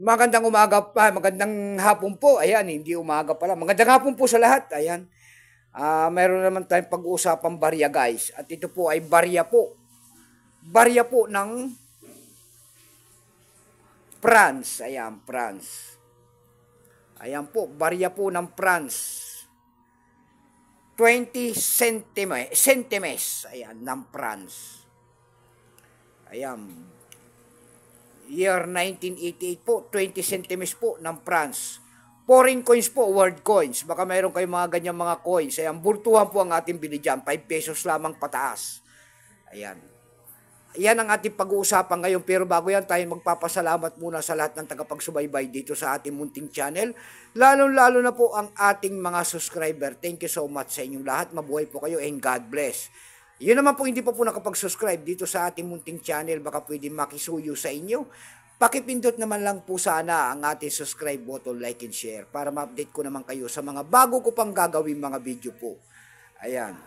Magandang umaga pa, magandang hapon po. Ayan, hindi umaga pala. Magandang hapon po sa lahat. Ayan. Mayroon naman tayong pag-uusapang barya, guys. At ito po ay barya po. Barya po ng France. Ayan, France. Ayan po, barya po ng France. 20 centimes. Ayan, ng France. Ayan. Year 1988 po, 20 centimes po ng France. Foreign coins po, world coins. Baka mayroon kayong mga ganyan mga coins. Ayan, bultuhan po ang ating bili dyan. 5 pesos lamang pataas. Ayan. Yan ang ating pag-uusapan ngayon. Pero bago yan, tayo magpapasalamat muna sa lahat ng tagapagsubaybay dito sa ating munting channel. Lalo-lalo na po ang ating mga subscriber. Thank you so much sa inyong lahat. Mabuhay po kayo and God bless. Yun naman po, hindi pa po nakapag-subscribe dito sa ating munting channel, baka pwede makisuyo sa inyo. Pakipindot naman lang po sana ang ating subscribe button, like and share, para ma-update ko naman kayo sa mga bago ko pang gagawin mga video po. Ayan.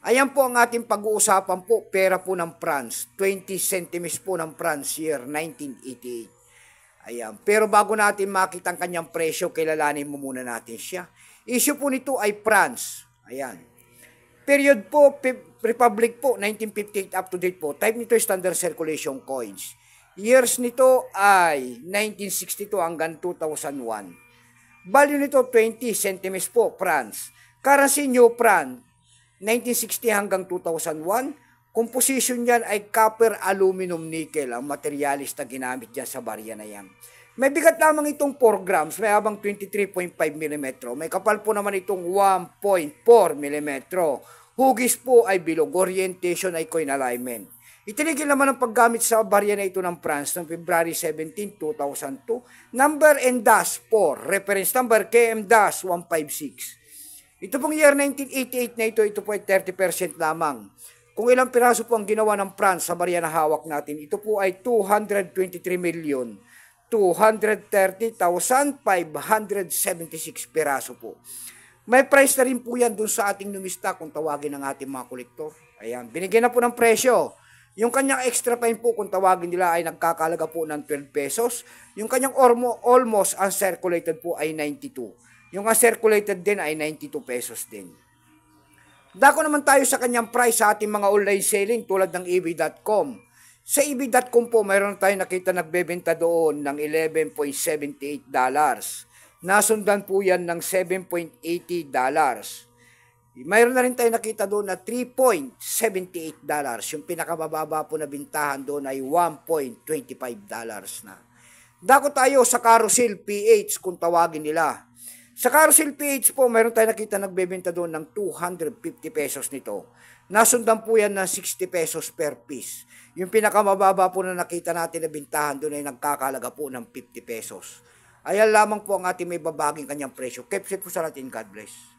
Ayan po ang ating pag-uusapan po, pera po ng France. 20 centimes po ng France, year 1988. Ayan. Pero bago natin makita ang kanyang presyo, kilalanin mo muna natin siya. Issue po nito ay France. Ayan. Period po, Republic po, 1958 up to date po. Type nito standard circulation coins. Years nito ay 1962 hanggang 2001. Value nito 20 centimes po, France. Currency New Franc, 1960 hanggang 2001. Composition yan ay copper, aluminum, nickel. Ang materialis na ginamit dyan sa barya na yan. May bigat lamang itong 4 grams, may habang 23.5 mm. May kapal po naman itong 1.4 mm. Hugis po ay bilog, orientation ay coin alignment. Itinigil naman ang paggamit sa barya na ito ng France noong February 17, 2002. Number and dash 4, reference number KM-156. Ito pong year 1988 na ito po ay 30% lamang. Kung ilang piraso po ang ginawa ng France sa barya na hawak natin, ito po ay 223,230,576 piraso po. May price na rin po yan dun sa ating numista kung tawagin ng ating mga kolektor. Ayan, binigyan na po ng presyo. Yung kanyang extra fine po kung tawagin nila ay nagkakalaga po ng 12 pesos. Yung kanyang almost uncirculated po ay 92. Yung uncirculated din ay 92 pesos din. Dako naman tayo sa kanyang price sa ating mga online selling tulad ng ebay.com. Sa ebay.com po mayroon tayong nakita nagbebenta doon ng $11.78. Nasundan po yan ng $7.80. Mayroon na rin tayo nakita doon na $3.78. Yung pinakamababa po na bintahan doon ay $1.25 na. Dako tayo sa Carousel PH kung tawagin nila. Sa Carousel PH po, mayroon tayo nakita nagbebenta doon ng 250 pesos nito. Nasundan po yan ng 60 pesos per piece. Yung pinakamababa po na nakita natin na bintahan doon ay nagkakalaga po ng 50 pesos. Ayan lamang po ang ating may babaging kanyang presyo. Keep safe po sa natin. God bless.